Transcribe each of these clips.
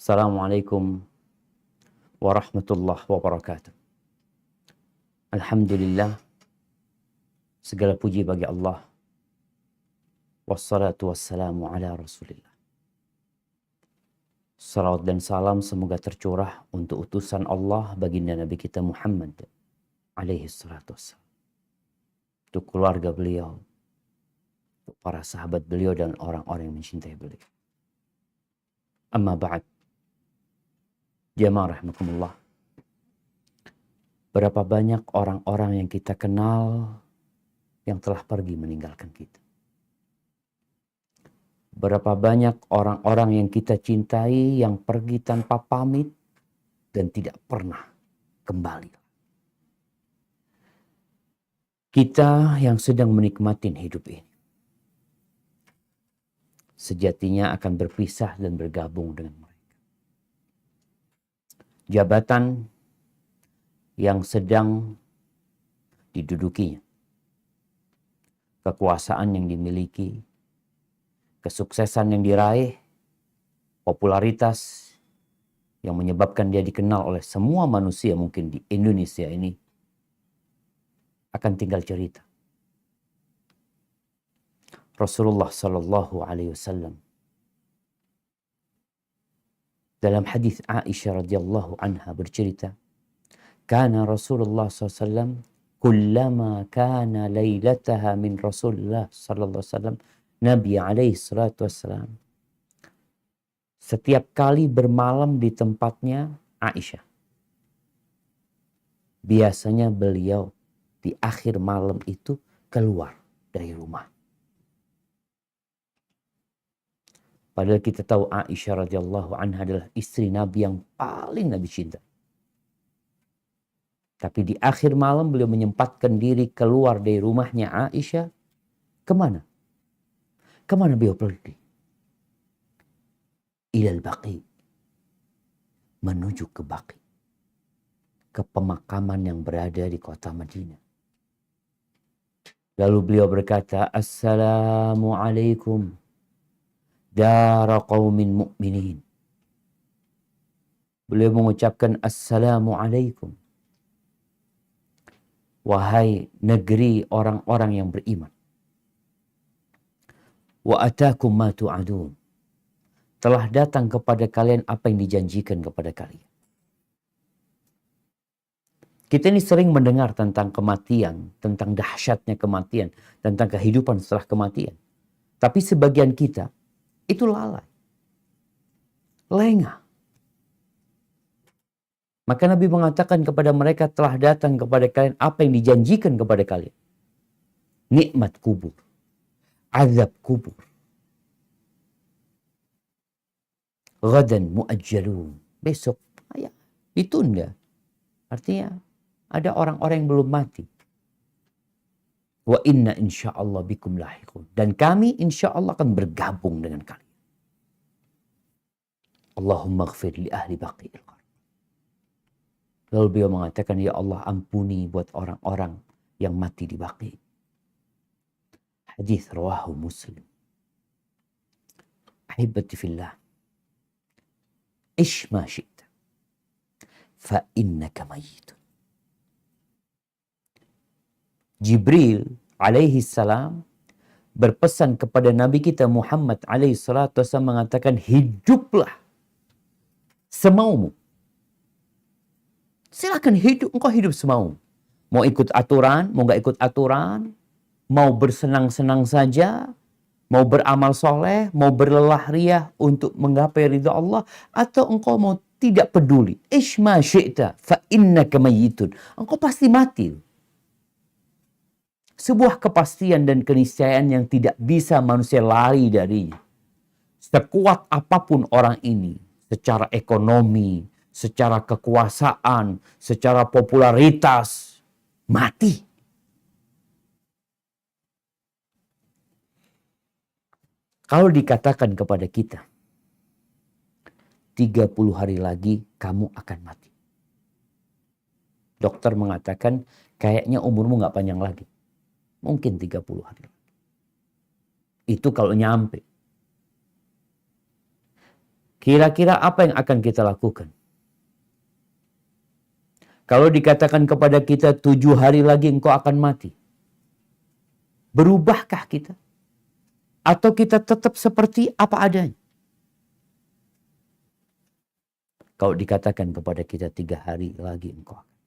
Assalamualaikum warahmatullahi wabarakatuh. Alhamdulillah, segala puji bagi Allah. Wassalatu wassalamu ala Rasulillah. Salawat dan salam semoga tercurah untuk utusan Allah baginda Nabi kita Muhammad alaihi salatu wassalam. Untuk keluarga beliau, untuk para sahabat beliau dan orang-orang yang mencintai beliau. Amma ba'd. Jamaah rahimakumullah. Berapa banyak orang-orang yang kita kenal yang telah pergi meninggalkan kita. Berapa banyak orang-orang yang kita cintai yang pergi tanpa pamit dan tidak pernah kembali. Kita yang sedang menikmati hidup ini sejatinya akan berpisah dan bergabung dengan mereka. Jabatan yang sedang didudukinya, kekuasaan yang dimiliki, kesuksesan yang diraih, popularitas yang menyebabkan dia dikenal oleh semua manusia mungkin di Indonesia ini akan tinggal cerita. Rasulullah Sallallahu Alaihi Wasallam dalam hadis Aisyah radhiyallahu anha bercerita, "Kana Rasulullah SAW kullama kana lailataha min Rasulullah sallallahu alaihi wasallam." Nabi alaihi salatu wassalam setiap kali bermalam di tempatnya Aisyah, biasanya beliau di akhir malam itu keluar dari rumah. Padahal kita tahu Aisyah radhiyallahu anha adalah istri Nabi yang paling Nabi cinta. Tapi di akhir malam beliau menyempatkan diri keluar dari rumahnya Aisyah. Kemana? Kemana beliau pergi? Ilal Baqi. Menuju ke Baqi. Ke pemakaman yang berada di kota Madinah. Lalu beliau berkata, "Assalamualaikum dara qaumin mu'minin." Beliau mengucapkan Assalamualaikum, wahai negeri orang-orang yang beriman. Wa atakum ma tu'adun. Telah datang kepada kalian apa yang dijanjikan kepada kalian. Kita ini sering mendengar tentang kematian, tentang dahsyatnya kematian, tentang kehidupan setelah kematian. Tapi sebagian kita itu lalai, lengah. Maka Nabi mengatakan kepada mereka, telah datang kepada kalian apa yang dijanjikan kepada kalian. Nikmat kubur, azab kubur. Ghadan mu'ajjalun. Besok ditunda. Artinya ada orang-orang yang belum mati. Wa inna insyaallah bikum lahiqun. Dan kami insyaallah akan bergabung dengan kalian. Allahumma ighfir li ahli baqi'il qarn. Lalu beliau mengatakan, ya Allah ampuni buat orang-orang yang mati di Baqi. Hadis rawahu Muslim. Ahibati fillah. Ish ma syi'ta. Fa innaka mayyitun. Jibril alaihi salam berpesan kepada Nabi kita Muhammad alaihi salatu wasallam mengatakan, hiduplah semaumu. Silakan hidup, engkau hidup semaumu. Mau ikut aturan, mau gak ikut aturan, mau bersenang-senang saja, mau beramal soleh, mau berlelah riah untuk menggapai ridha Allah, atau engkau mau tidak peduli. Ish ma syi'ta fa innaka mayyitun. Engkau pasti mati. Sebuah kepastian dan keniscayaan yang tidak bisa manusia lari darinya. Sekuat apapun orang ini, secara ekonomi, secara kekuasaan, secara popularitas, mati. Kalau dikatakan kepada kita, 30 hari lagi kamu akan mati. Dokter mengatakan, kayaknya umurmu gak panjang lagi. Mungkin 30 hari lagi. Itu kalau nyampe. Kira-kira apa yang akan kita lakukan? Kalau dikatakan kepada kita 7 hari lagi engkau akan mati. Berubahkah kita? Atau kita tetap seperti apa adanya? Kalau dikatakan kepada kita 3 hari lagi engkau akan.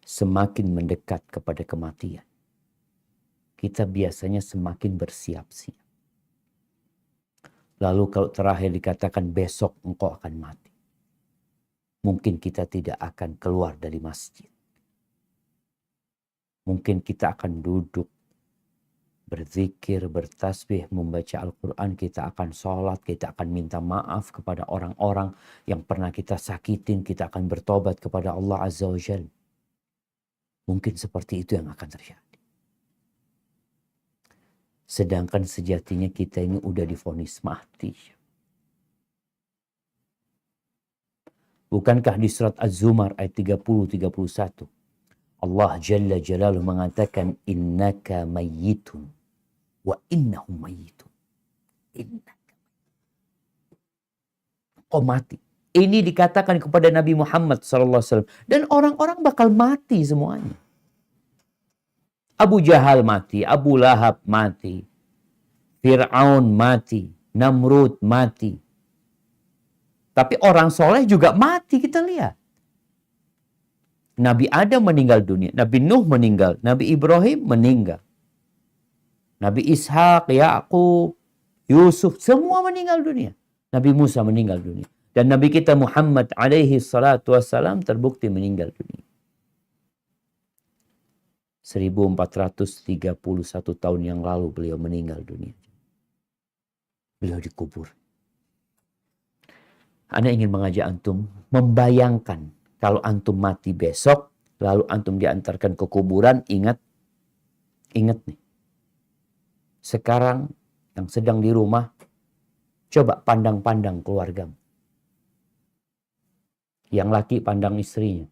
Semakin mendekat kepada kematian, kita biasanya semakin bersiap-siap. Lalu kalau terakhir dikatakan besok engkau akan mati, mungkin kita tidak akan keluar dari masjid. Mungkin kita akan duduk, berzikir, bertasbih, membaca Al-Quran, kita akan sholat, kita akan minta maaf kepada orang-orang yang pernah kita sakitin, kita akan bertobat kepada Allah Azza wa Jalla. Mungkin seperti itu yang akan terjadi. Sedangkan sejatinya kita ini udah divonis mati. Bukankah di surat Az-Zumar ayat 30-31 Allah Jalla Jalaluhu mengatakan innaka mayyitun wa innahum mayyitun. Innaka. Kau mati. Ini dikatakan kepada Nabi Muhammad SAW. Dan orang-orang bakal mati semuanya. Abu Jahal mati, Abu Lahab mati, Fir'aun mati, Namrud mati. Tapi orang soleh juga mati, kita lihat. Nabi Adam meninggal dunia, Nabi Nuh meninggal, Nabi Ibrahim meninggal. Nabi Ishak, Yakub, Yusuf, semua meninggal dunia. Nabi Musa meninggal dunia. Dan Nabi kita Muhammad alaihi salatu wassalam terbukti meninggal dunia. 1431 tahun yang lalu beliau meninggal dunia. Beliau dikubur. Ana ingin mengajak antum membayangkan kalau antum mati besok, lalu antum diantarkan ke kuburan, ingat nih. Sekarang yang sedang di rumah, coba pandang-pandang keluargamu. Yang laki pandang istrinya.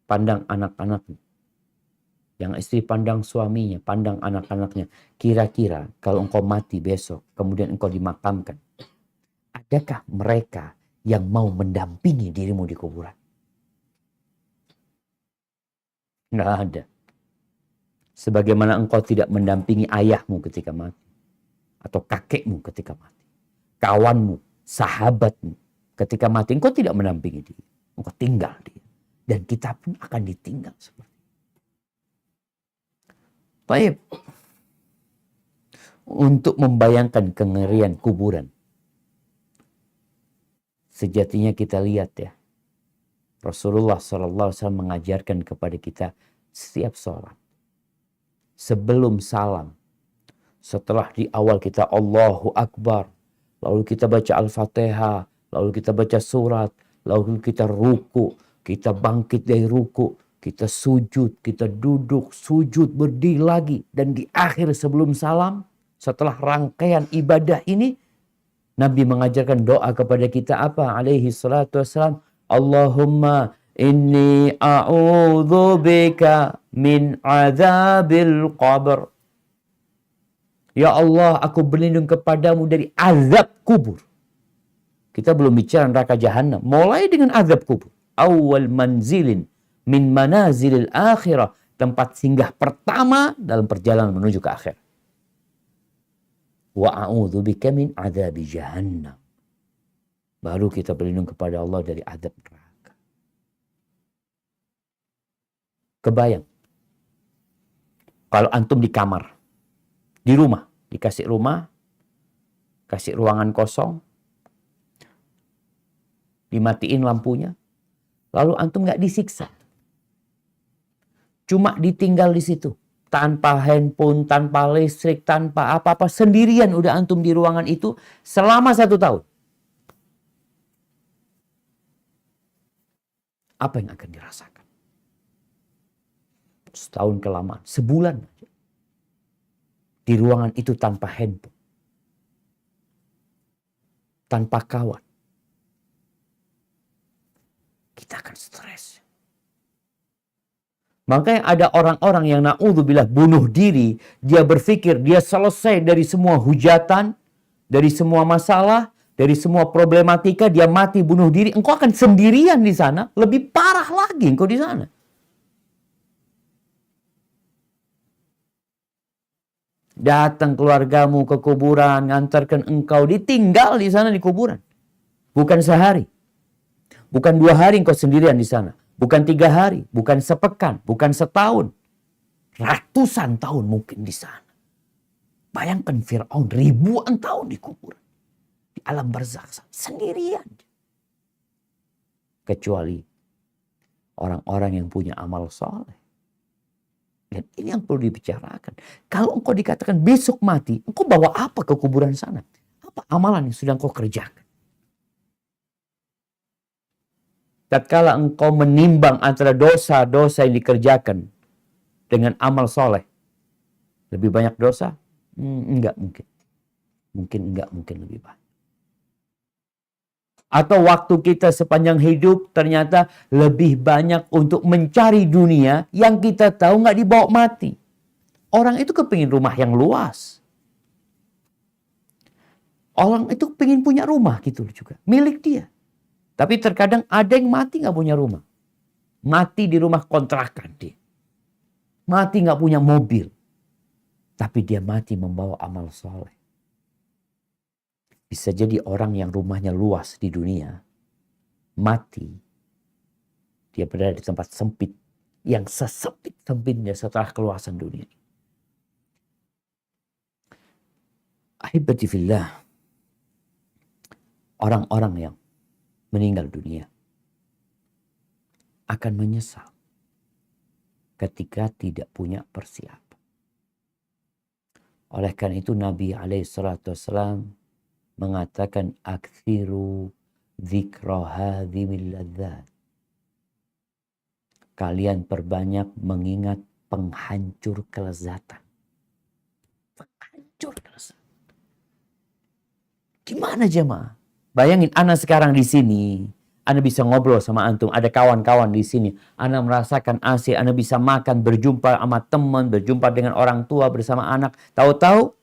Pandang anak-anaknya. Yang istri pandang suaminya, pandang anak-anaknya. Kira-kira kalau engkau mati besok, kemudian engkau dimakamkan, adakah mereka yang mau mendampingi dirimu di kuburan? Nggak ada. Sebagaimana engkau tidak mendampingi ayahmu ketika mati. Atau kakekmu ketika mati. Kawanmu, sahabatmu. Ketika mati, engkau tidak mendampingi dia. Engkau tinggal dia. Dan kita pun akan ditinggal seperti itu. Baik. Untuk membayangkan kengerian kuburan. Sejatinya kita lihat ya. Rasulullah SAW mengajarkan kepada kita setiap sholat. Sebelum salam. Setelah di awal kita Allahu Akbar. Lalu kita baca Al-Fatihah. Lalu kita baca surat, lalu kita ruku, kita bangkit dari ruku, kita sujud, kita duduk, sujud, berdiri lagi. Dan di akhir sebelum salam, setelah rangkaian ibadah ini, Nabi mengajarkan doa kepada kita apa? Alaihi salatu wassalam, Allahumma inni a'udzubika min azabil qabr. Ya Allah, aku berlindung kepadamu dari azab kubur. Kita belum bicara neraka jahanam. Mulai dengan azab kubur. Awal manzilin min manazilil akhirah. Tempat singgah pertama dalam perjalanan menuju ke akhir. Wa a'udzubika min azabi jahannam. Baru kita berlindung kepada Allah dari azab neraka. Kebayang. Kalau antum di kamar. Di rumah. Dikasih rumah. Kasih ruangan kosong. Dimatiin lampunya. Lalu antum gak disiksa. Cuma ditinggal di situ. Tanpa handphone, tanpa listrik, tanpa apa-apa. Sendirian udah antum di ruangan itu selama 1 tahun. Apa yang akan dirasakan? Setahun kelamaan. Sebulan. Di ruangan itu tanpa handphone. Tanpa kawan. Kita akan stres. Makanya ada orang-orang yang na'udzubillah bunuh diri. Dia berpikir dia selesai dari semua hujatan. dari semua masalah, dari semua problematika, dia mati bunuh diri, engkau akan sendirian di sana, lebih parah lagi engkau di sana. Datang keluargamu ke kuburan, ngantarkan engkau, ditinggal di sana di kuburan. Bukan sehari, bukan 2 hari engkau sendirian di sana, bukan 3 hari, bukan sepekan, bukan setahun, ratusan tahun mungkin di sana. Bayangkan Fir'aun ribuan tahun di kuburan, di alam barzakh sendirian. Kecuali orang-orang yang punya amal soleh. Dan ini yang perlu dibicarakan. Kalau engkau dikatakan besok mati, engkau bawa apa ke kuburan sana? Apa amalan yang sudah engkau kerjakan? Tatkala engkau menimbang antara dosa-dosa yang dikerjakan dengan amal soleh, lebih banyak dosa? Enggak mungkin. Mungkin lebih banyak. Atau waktu kita sepanjang hidup ternyata lebih banyak untuk mencari dunia yang kita tahu nggak dibawa mati. Orang itu kepingin rumah yang luas. Orang itu pengen punya rumah gitu juga, milik dia. Tapi terkadang ada yang mati nggak punya rumah. Mati di rumah kontrakan dia. Mati nggak punya mobil. Tapi dia mati membawa amal soleh. Bisa jadi orang yang rumahnya luas di dunia, mati, dia berada di tempat sempit, yang sesempit-sempitnya setelah keluasan dunia. Ahibati fillah, orang-orang yang meninggal dunia akan menyesal ketika tidak punya persiapan. Oleh karena itu Nabi SAW mengatakan aktsiru dzikra hadzimil ladzat. Kalian perbanyak mengingat penghancur kelezatan. Penghancur kelezatan. Gimana jemaah? Bayangin ana sekarang di sini, ana bisa ngobrol sama antum, ada kawan-kawan di sini, ana merasakan asik, ana bisa makan, berjumpa sama teman, berjumpa dengan orang tua bersama anak, tahu-tahu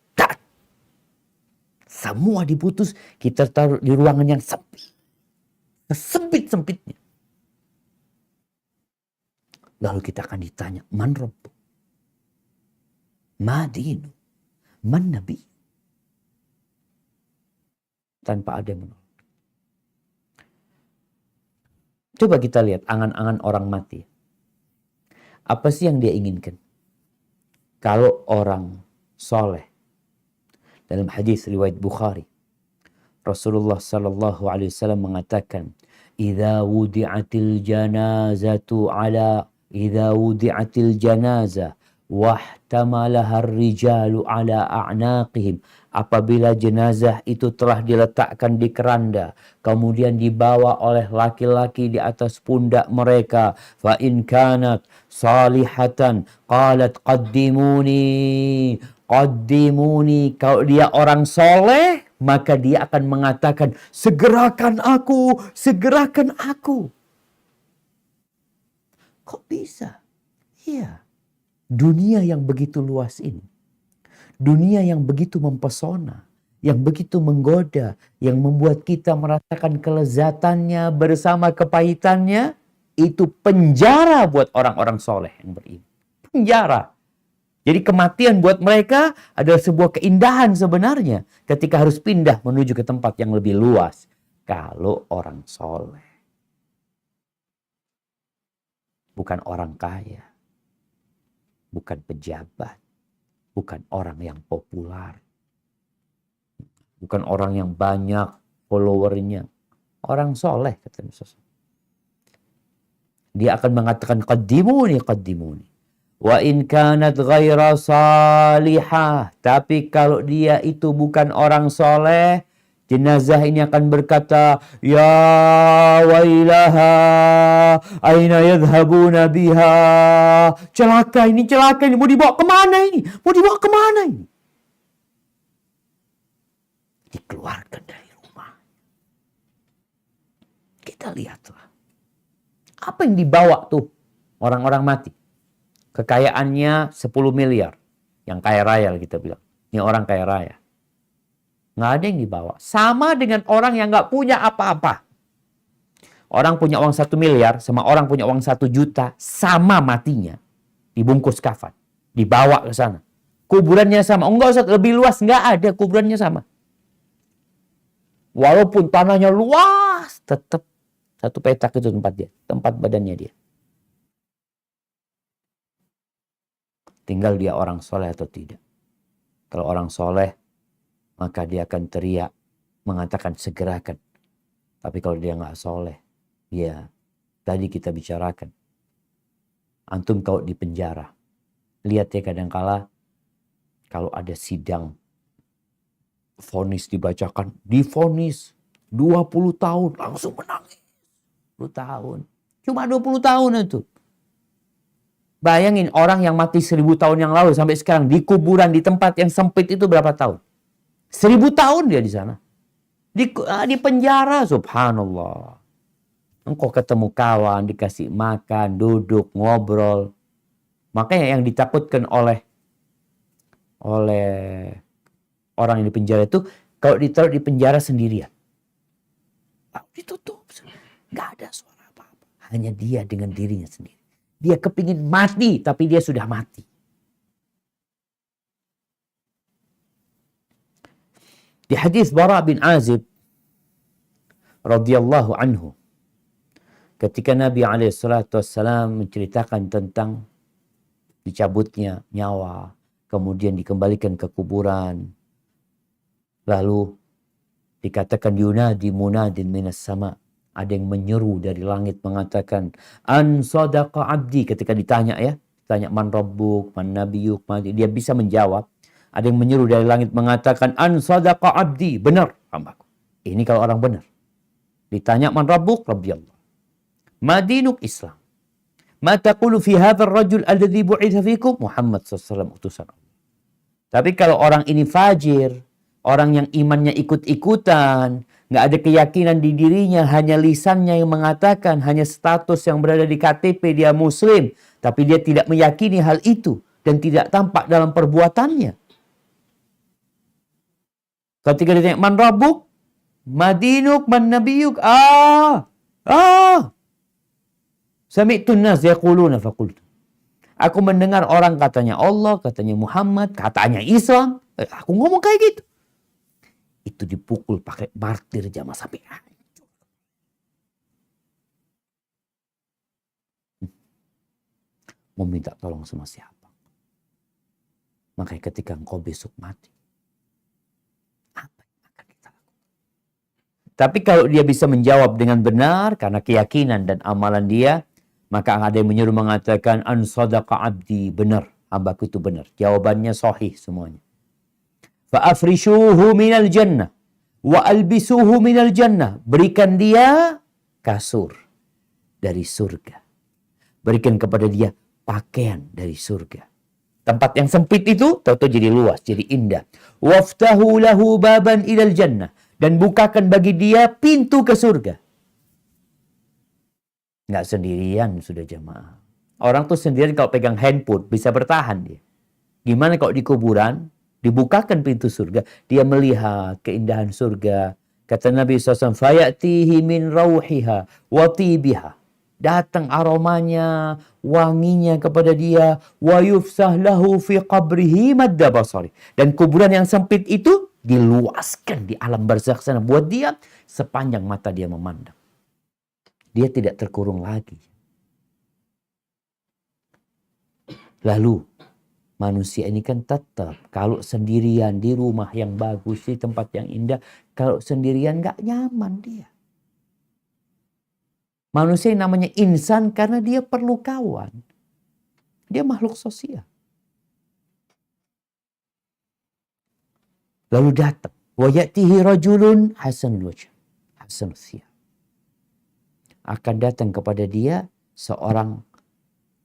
semua diputus, kita taruh di ruangan yang sempit. Sempit-sempitnya. Lalu kita akan ditanya, man rabbu? Ma dinu? Man nabi? Tanpa ada yang menolak. Coba kita lihat angan-angan orang mati. Apa sih yang dia inginkan? Kalau orang soleh, dalam hadis riwayat Bukhari, Rasulullah sallallahu alaihi wasallam mengatakan, "Idza wudi'atil janazah wahtamalaha ar-rijalu ala a'naqihim." Apabila jenazah itu telah diletakkan di keranda, kemudian dibawa oleh laki-laki di atas pundak mereka, fa in kanat salihatan qalat qaddimuni. Kalau dia orang soleh, maka dia akan mengatakan, segerakan aku. Kok bisa? Iya. Dunia yang begitu luas ini. Dunia yang begitu mempesona. Yang begitu menggoda. Yang membuat kita merasakan kelezatannya bersama kepahitannya. Itu penjara buat orang-orang soleh yang beriman. Penjara. Jadi kematian buat mereka adalah sebuah keindahan sebenarnya. Ketika harus pindah menuju ke tempat yang lebih luas. Kalau orang soleh. Bukan orang kaya. Bukan pejabat. Bukan orang yang populer. Bukan orang yang banyak followernya. Orang soleh. Kata Musa. Dia akan mengatakan qaddimuni. Wa in kanat ghaira salihah. Tapi kalau dia itu bukan orang soleh, jenazah ini akan berkata, ya wailaha, aina yadhhabuna biha. Celaka ini. Mau dibawa kemana ini? Dikeluarkan dari rumah. Kita lihatlah. Apa yang dibawa tuh orang-orang mati? Kekayaannya 10 miliar. Yang kaya raya kita bilang. Ini orang kaya raya. Nggak ada yang dibawa. Sama dengan orang yang nggak punya apa-apa. Orang punya uang 1 miliar sama orang punya uang 1 juta, sama matinya. Dibungkus kafan. Dibawa ke sana. Kuburannya sama. Enggak usah lebih luas. Nggak ada, kuburannya sama. Walaupun tanahnya luas, tetap satu petak itu tempat dia. Tempat badannya dia. Tinggal dia orang soleh atau tidak. Kalau orang soleh, maka dia akan teriak, mengatakan segerakan. Tapi kalau dia nggak soleh, ya tadi kita bicarakan. Antum kalau di penjara, lihat ya kadangkala kalau ada sidang, vonis dibacakan, divonis 20 tahun, langsung menangis. 20 tahun. Cuma 20 tahun itu. Bayangin orang yang mati 1000 tahun yang lalu sampai sekarang di kuburan di tempat yang sempit itu berapa tahun? 1000 tahun dia di sana. Di penjara, subhanallah. Engkau ketemu kawan, dikasih makan, duduk, ngobrol. Makanya yang ditakutkan oleh orang yang di penjara itu, kalau ditaruh di penjara sendirian. Ditutup. Nggak ada suara apa-apa. Hanya dia dengan dirinya sendiri. Dia kepingin mati, tapi dia sudah mati. Di hadis Bara bin Azib radhiyallahu anhu, ketika Nabi SAW menceritakan tentang dicabutnya nyawa, kemudian dikembalikan ke kuburan, lalu dikatakan yunadi munadin minas sama, ada yang menyeru dari langit mengatakan an sadaqa abdi. Ketika ditanya man rabbuk, man nabiyuk, dia bisa menjawab. Ada yang menyeru dari langit mengatakan an sadaqa abdi, benar hambaku. Ini kalau orang benar. Ditanya man rabbuk, rabbi Allah. Madinuk Islam. Ma taqulu fi hadzal rajul alladhi bu'itha fikum? Muhammad SAW utusan Allah. Tapi kalau orang ini fajir, orang yang imannya ikut-ikutan, nggak ada keyakinan di dirinya, hanya lisannya yang mengatakan, hanya status yang berada di KTP dia muslim, tapi dia tidak meyakini hal itu dan tidak tampak dalam perbuatannya. Ketika ditanya man rabbuk, madinuk, man nabiyuk, sami'tun nas yaquluna faqultu. Aku mendengar orang katanya Allah, katanya Muhammad, katanya Islam. Aku ngomong kayak gitu. Itu dipukul pakai martir jamaah sampai hancur. Mau minta tolong sama siapa? Makanya ketika engkau besok mati, apa yang akan kita lakukan? Tapi kalau dia bisa menjawab dengan benar karena keyakinan dan amalan dia, maka ada yang menyuruh mengatakan an sadaqa abdi, benar, hambaku itu benar. Jawabannya sahih semuanya. Fa'afrishuhu minal jannah wa albisuhu minal jannah. Berikan dia kasur dari surga. Berikan kepada dia pakaian dari surga. Tempat yang sempit itu tahu-tahu jadi luas, jadi indah. Waftahu lahu baban ilal jannah. Dan bukakan bagi dia pintu ke surga. Nggak sendirian sudah jamaah. Orang tuh sendirian kalau pegang handphone bisa bertahan dia. Gimana kalau di kuburan? Dibukakan pintu surga, dia melihat keindahan surga. Kata Nabi SAW, fayatihi min rauhiha wa tibiha. Datang aromanya, wanginya kepada dia. Wa yufsah lahu fi qabrihi madda basari. Dan kuburan yang sempit itu diluaskan di alam barzakh sana buat dia sepanjang mata dia memandang. Dia tidak terkurung lagi. Lalu manusia ini kan tetap kalau sendirian di rumah yang bagus, di tempat yang indah, kalau sendirian nggak nyaman dia. Manusia yang namanya insan karena dia perlu kawan. Dia makhluk sosial. Lalu datang, wa ya'tihi rajulun hasanul wajh, hasanul thiyab. Akan datang kepada dia seorang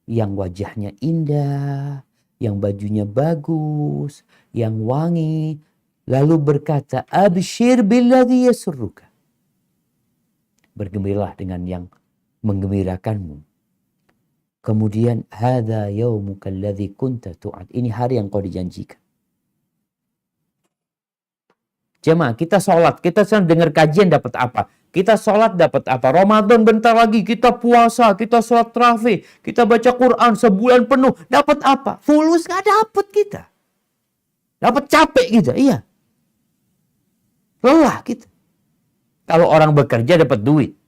yang wajahnya indah, yang bajunya bagus, yang wangi, lalu berkata, abshir billadhi yasurruka. Bergembiralah dengan yang menggembirakanmu. Kemudian, hadza yaumuka alladhi kunta tu'ad. Ini hari yang kau dijanjikan. Jemaah, kita sholat, kita sedang dengar kajian dapat apa? Kita sholat dapat apa? Ramadan bentar lagi, kita puasa, kita sholat tarawih, kita baca Quran sebulan penuh, dapat apa? Fulus nggak dapat kita. Dapat capek kita, iya. Lelah kita. Kalau orang bekerja dapat duit.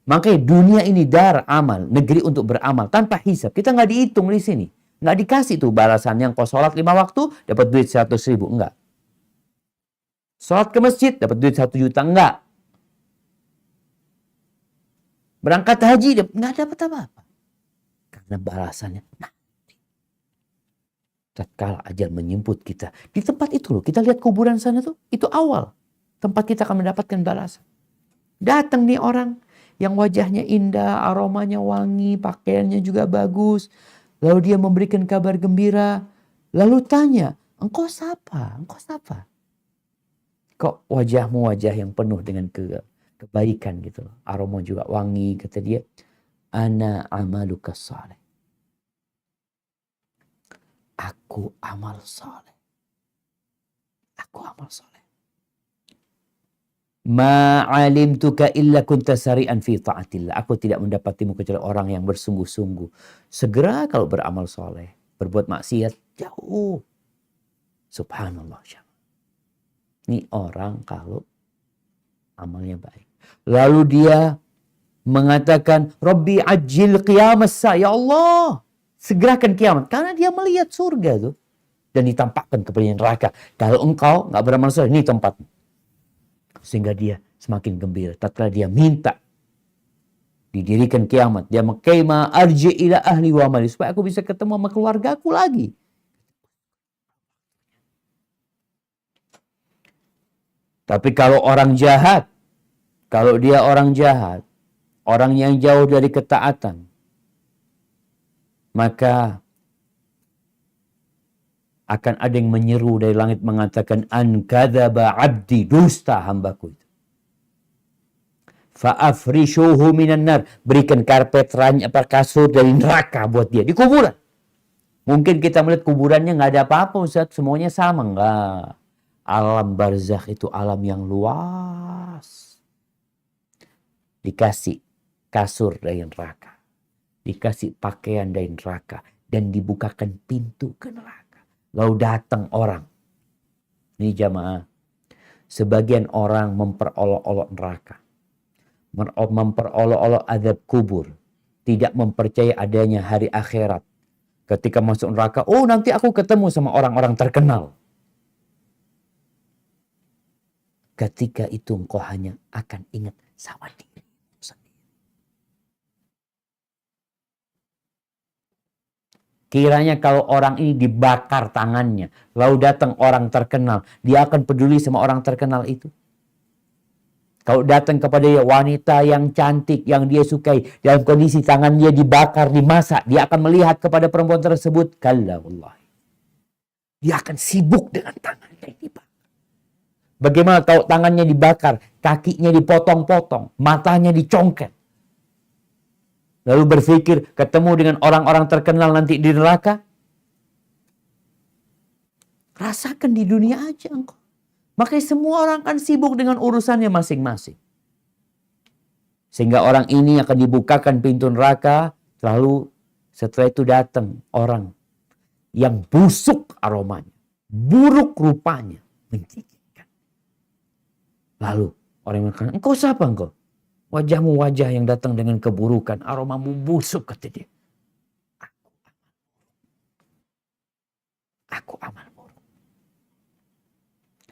Makanya dunia ini dar amal, negeri untuk beramal tanpa hisab. Kita nggak dihitung di sini. Nggak dikasih tuh balasan yang kau sholat 5 waktu dapat duit 100.000. Enggak. Sholat ke masjid dapat duit 1 juta. Enggak. Berangkat haji nggak dapat apa-apa. Karena balasannya nanti. Tatkala ajal menjemput kita. Di tempat itu loh. Kita lihat kuburan sana tuh. Itu awal. Tempat kita akan mendapatkan balasan. Datang nih orang yang wajahnya indah, aromanya wangi, pakaiannya juga bagus. Lalu dia memberikan kabar gembira. Lalu tanya, engkau siapa? Engkau siapa? Kok wajahmu wajah yang penuh dengan kebaikan gitu. Aroma juga wangi. Kata dia, ana amaluka saleh. Aku amal saleh. Aku amal saleh. Ma'alimtuka illa kunta sari'an fi ta'atillah. Aku tidak mendapatimu kecuali orang yang bersungguh-sungguh. Segera kalau beramal soleh. Berbuat maksiat jauh. Subhanallah. Ini orang kalau amalnya baik. Lalu dia mengatakan, Rabbi ajil qiyamas sa. Ya Allah, segerakan kiamat. Karena dia melihat surga tuh. Dan ditampakkan kepada neraka. Kalau engkau nggak beramal soleh, ini tempatmu. Sehingga dia semakin gembira. Tatkala dia minta didirikan kiamat. Dia mengkaima arji ila ahli wa mali. Supaya aku bisa ketemu sama keluargaku lagi. Tapi kalau orang jahat. Kalau dia orang jahat. Orang yang jauh dari ketaatan. Maka akan ada yang menyeru dari langit mengatakan an kadzaba abdi, dusta hambaku itu. Fa'afrishuhu minan nar, berikan karpet kasur dari neraka buat dia di kuburan. Mungkin kita melihat kuburannya nggak ada apa-apa Ustaz, semuanya sama. Enggak. Alam barzakh itu alam yang luas. Dikasih kasur dari neraka. Dikasih pakaian dari neraka dan dibukakan pintu ke neraka. Lalu datang orang. Ini jamaah. Sebagian orang memperolok-olok neraka. Memperolok-olok azab kubur. Tidak mempercayai adanya hari akhirat. Ketika masuk neraka, oh nanti aku ketemu sama orang-orang terkenal. Ketika itu engkau hanya akan ingat sama diri. Kiranya kalau orang ini dibakar tangannya, lalu datang orang terkenal, dia akan peduli sama orang terkenal itu. Kalau datang kepada dia wanita yang cantik, yang dia sukai, dalam kondisi tangan dia dibakar, dimasak, dia akan melihat kepada perempuan tersebut. Kalla wallahi. Dia akan sibuk dengan tangannya yang dibakar. Bagaimana kalau tangannya dibakar, kakinya dipotong-potong, matanya dicongket. Lalu berpikir ketemu dengan orang-orang terkenal nanti di neraka. Rasakan di dunia aja engkau. Makanya semua orang kan sibuk dengan urusannya masing-masing. Sehingga orang ini akan dibukakan pintu neraka. Lalu setelah itu datang orang yang busuk aromanya. Buruk rupanya. Menjijikkan. Lalu orang yang mengatakan, engkau siapa engkau? Wajahmu wajah yang datang dengan keburukan. Aromamu busuk, kata dia. Aku amal buruk.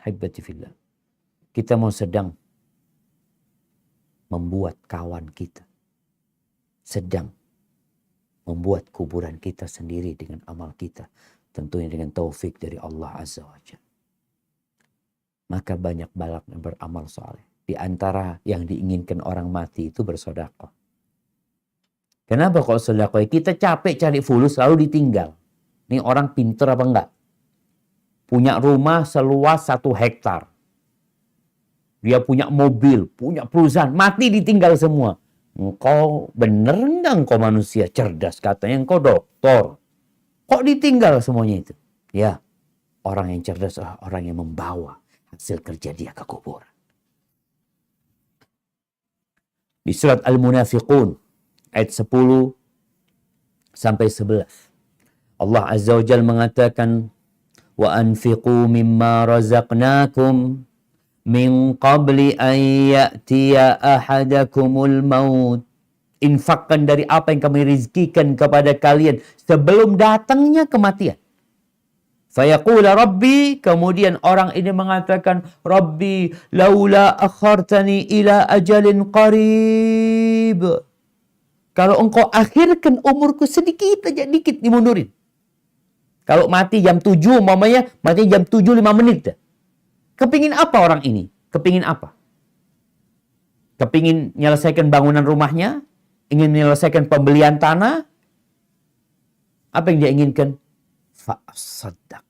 Haibati fillah. Kita mau sedang membuat kawan kita. Sedang membuat kuburan kita sendiri dengan amal kita. Tentunya dengan taufik dari Allah Azza wa Jalla. Maka banyak balak yang beramal soleh. Di antara yang diinginkan orang mati itu bersedekah. Kenapa kok sedekah? Kita capek cari fulus lalu ditinggal. Ini orang pinter apa enggak? Punya rumah seluas 1 hektar. Dia punya mobil, punya perusahaan, mati ditinggal semua. Engkau bener enggak engkau manusia cerdas? Katanya engkau doktor. Kok ditinggal semuanya itu? Ya, orang yang cerdas adalah orang yang membawa hasil kerja dia ke kuburan. Di surat Al-Munafiqun ayat 10 sampai 11. Allah Azza wa Jalla mengatakan, wa anfiqu mimma razaqnakum min qabli an ya'tiya ahadakumul maut. Infakkan dari apa yang kami rizkikan kepada kalian sebelum datangnya kematian. Fayaqula Rabbi, kemudian orang ini mengatakan, Rabbi, laula akhartani ila ajalin qarib. Kalau engkau akhirkan umurku sedikit aja, dikit dimundurin. Kalau mati jam 7, umpamanya mati jam 7:05. Kepingin apa orang ini? Kepingin apa? Kepingin menyelesaikan bangunan rumahnya? Ingin menyelesaikan pembelian tanah? Apa yang dia inginkan? Fa'asaddaq.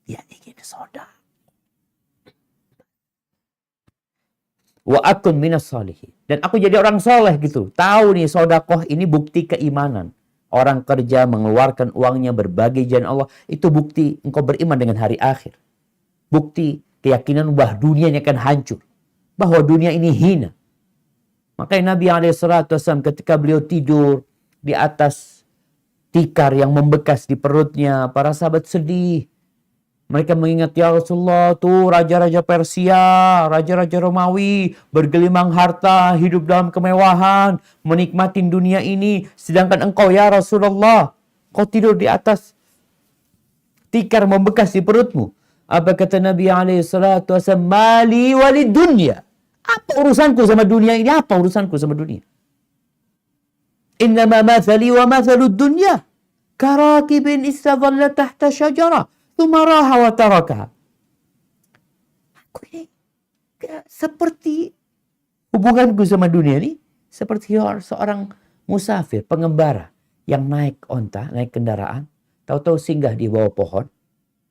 Dia ingin sedekah. Wa akun minas salihin. Dan aku jadi orang soleh gitu. Tahu nih sedekah ini bukti keimanan. Orang kerja mengeluarkan uangnya berbagi jalan Allah. Itu bukti engkau beriman dengan hari akhir. Bukti keyakinan bahwa dunia ini akan hancur. Bahwa dunia ini hina. Makanya Nabi SAW ketika beliau tidur di atas tikar yang membekas di perutnya, para sahabat sedih. Mereka mengingat, ya Rasulullah, tuh raja-raja Persia, raja-raja Romawi, bergelimang harta, hidup dalam kemewahan, menikmati dunia ini. Sedangkan engkau, ya Rasulullah, kau tidur di atas tikar membekas di perutmu. Apa kata Nabi SAW? Mali walid dunya. Apa urusanku sama dunia ini? Apa urusanku sama dunia? Innama mathali wa mathalud dunya karakibin istadhalla tahta syajara thumma raha wa tarakaha. Aku ini seperti hubunganku sama dunia ini seperti seorang musafir, pengembara yang naik onta, naik kendaraan, tahu-tahu singgah di bawah pohon,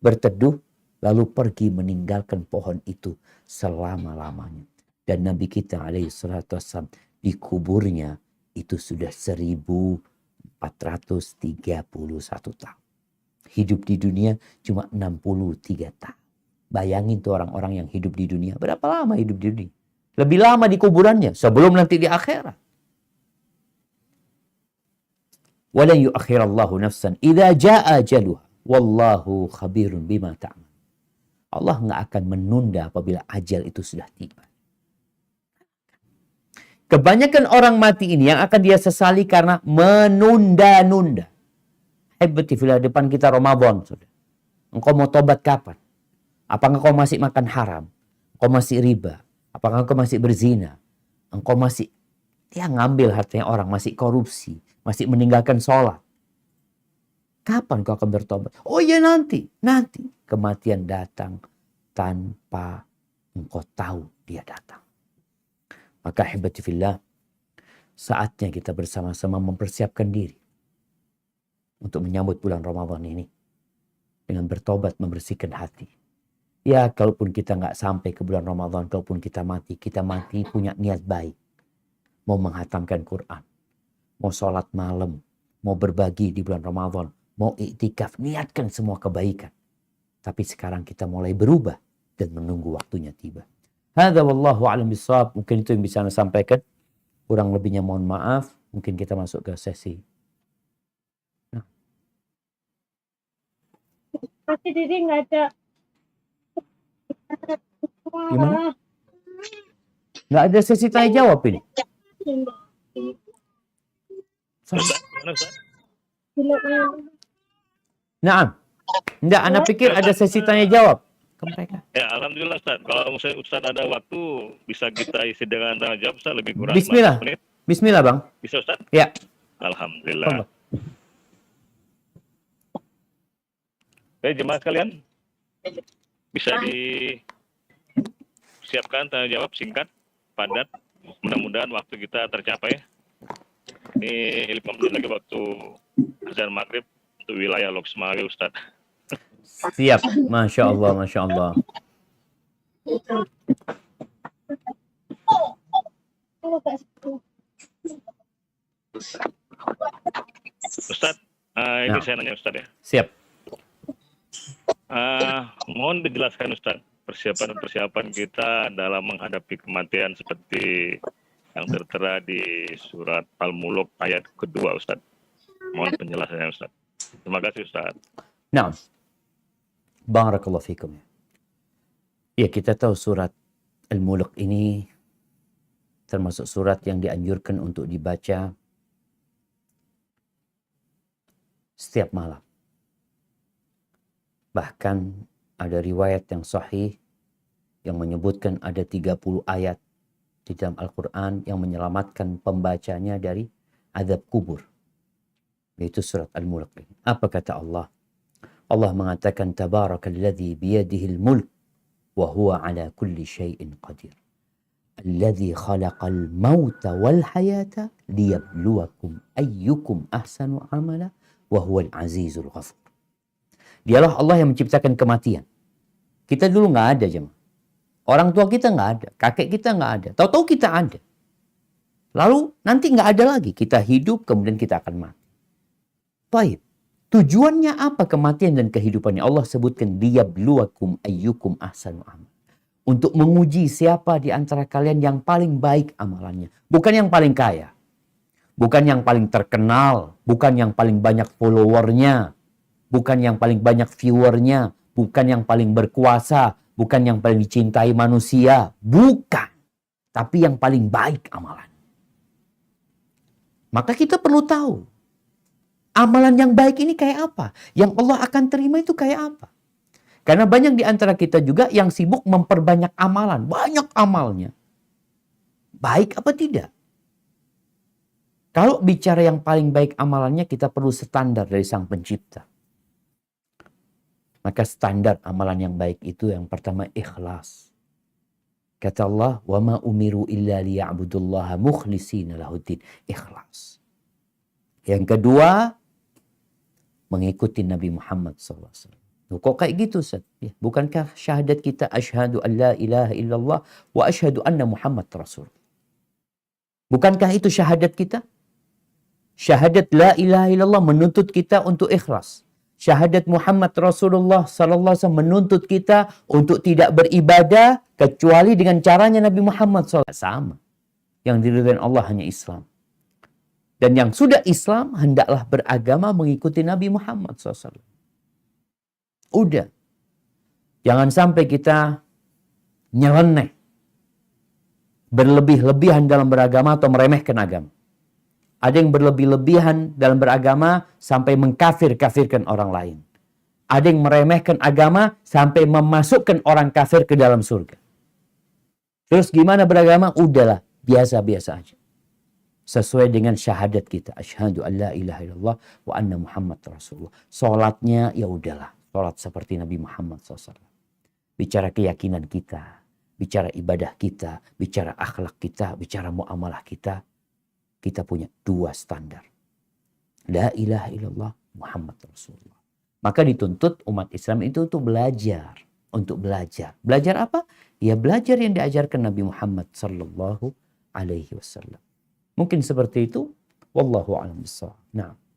berteduh, lalu pergi meninggalkan pohon itu selama-lamanya. Dan Nabi kita alaihissalam di kuburnya itu sudah 1431 tahun. Hidup di dunia cuma 63 tahun. Bayangin tuh orang-orang yang hidup di dunia. Berapa lama hidup di dunia? Lebih lama di kuburannya sebelum nanti di akhirat. Walan yu'akhirallahu nafsan idza jaa ajaluha wallahu khabirun bima ta'mal. Allah nggak akan menunda apabila ajal itu sudah tiba. Kebanyakan orang mati ini yang akan dia sesali karena menunda-nunda. Hebati filah, depan kita Ramadan sudah. Engkau mau tobat kapan? Apakah engkau masih makan haram? Engkau masih riba? Apakah engkau masih berzina? Engkau masih ngambil hartanya orang, masih korupsi, masih meninggalkan sholat. Kapan kau akan bertobat? Oh ya nanti. Kematian datang tanpa engkau tahu dia datang. Maka hebati fillah, saatnya kita bersama-sama mempersiapkan diri untuk menyambut bulan Ramadan ini dengan bertobat, membersihkan hati. Ya, kalaupun kita nggak sampai ke bulan Ramadan, kalaupun kita mati punya niat baik. Mau menghatamkan Quran, mau sholat malam, mau berbagi di bulan Ramadan, mau iktikaf, niatkan semua kebaikan. Tapi sekarang kita mulai berubah dan menunggu waktunya tiba. Hadza wallahu a'lam bishawab. Mungkin itu yang bisa Anda sampaikan. Kurang lebihnya mohon maaf. Mungkin kita masuk ke sesi. Pasti Didi nggak ada. Gimana? Nggak ada sesi tanya jawab ini. Nah, enggak, Anda pikir ada sesi tanya jawab ke mereka? Ya, alhamdulillah Ustaz. Kalau misalnya Ustaz ada waktu, bisa kita isi dengan tanya jawab Ustaz, lebih kurang Bismillah. 15 menit. Bismillah, Bang. Bisa Ustaz? Ya. Alhamdulillah. Oke, jemaah sekalian. Bisa disiapkan tanya jawab singkat, padat. Mudah-mudahan waktu kita tercapai. Ini 5 menit lagi waktu azan maghrib untuk wilayah Loksmawe Ustaz. Siap. Masya Allah, Masya Allah. Ustaz, ini Nah. saya nanya Ustaz ya. Siap. Mohon dijelaskan Ustaz persiapan kita dalam menghadapi kematian seperti yang tertera di surat Al-Mulk ayat kedua, Ustaz. Mohon penjelasannya, Ustaz. Terima kasih, Ustaz. Nah, barakallahu fikum. Ya, kita tahu surat Al-Mulk ini termasuk surat yang dianjurkan untuk dibaca setiap malam. Bahkan ada riwayat yang sahih yang menyebutkan ada 30 ayat di dalam Al-Quran yang menyelamatkan pembacanya dari azab kubur. Yaitu surat Al-Mulk. Apa kata Allah? Allah mengatakan Tabarakalladzi biyadihil mulk wa huwa ala kulli syai'in qadir. Alladzi khalaqal mauta wal hayata liyabluwakum ayyukum ahsanu amala wa huwal azizul ghafur. Dialah Allah yang menciptakan kematian. Kita dulu nggak ada, jemaah. Orang tua kita nggak ada, kakek kita nggak ada. Tahu-tahu kita ada. Lalu nanti nggak ada lagi. Kita hidup, kemudian kita akan mati. Baik. Tujuannya apa kematian dan kehidupannya? Allah sebutkan liyabluwakum ayyukum ahsanu amal. Untuk menguji siapa di antara kalian yang paling baik amalannya. Bukan yang paling kaya. Bukan yang paling terkenal. Bukan yang paling banyak followernya. Bukan yang paling banyak viewernya. Bukan yang paling berkuasa. Bukan yang paling dicintai manusia. Bukan. Tapi yang paling baik amalan. Maka kita perlu tahu. Amalan yang baik ini kayak apa? Yang Allah akan terima itu kayak apa? Karena banyak di antara kita juga yang sibuk memperbanyak amalan. Banyak amalnya. Baik apa tidak? Kalau bicara yang paling baik amalannya, kita perlu standar dari Sang Pencipta. Maka standar amalan yang baik itu yang pertama ikhlas. Kata Allah, "Wa ma umiru illa liya'budullaha mukhlishina lahuddin." Ikhlas. Yang kedua, mengikuti Nabi Muhammad SAW. Kok kayak gitu, Ustaz? Ya, bukankah syahadat kita asyhadu an la ilaha illallah wa asyhadu anna Muhammad Rasul? Bukankah itu syahadat kita? Syahadat la ilaha illallah menuntut kita untuk ikhlas. Syahadat Muhammad Rasulullah sallallahu alaihi wasallam menuntut kita untuk tidak beribadah kecuali dengan caranya Nabi Muhammad SAW. Sama. Yang diridhai Allah hanya Islam. Dan yang sudah Islam hendaklah beragama mengikuti Nabi Muhammad SAW. Udah. Jangan sampai kita nyeleneh. Berlebih-lebihan dalam beragama atau meremehkan agama. Ada yang berlebih-lebihan dalam beragama sampai mengkafir-kafirkan orang lain. Ada yang meremehkan agama sampai memasukkan orang kafir ke dalam surga. Terus gimana beragama? Udahlah, biasa-biasa aja. Sesuai dengan syahadat kita. Asyhadu an la ilaha illallah wa anna Muhammad Rasulullah. Salatnya ya udahlah. Salat seperti Nabi Muhammad SAW. Bicara keyakinan kita. Bicara ibadah kita. Bicara akhlak kita. Bicara muamalah kita. Kita punya dua standar. La ilaha illallah Muhammad Rasulullah. Maka dituntut umat Islam itu untuk belajar. Untuk belajar. Belajar apa? Ya belajar yang diajarkan Nabi Muhammad sallallahu alaihi wasallam. Mungkin seperti itu. Wallahu a'lam bishawab. Nah.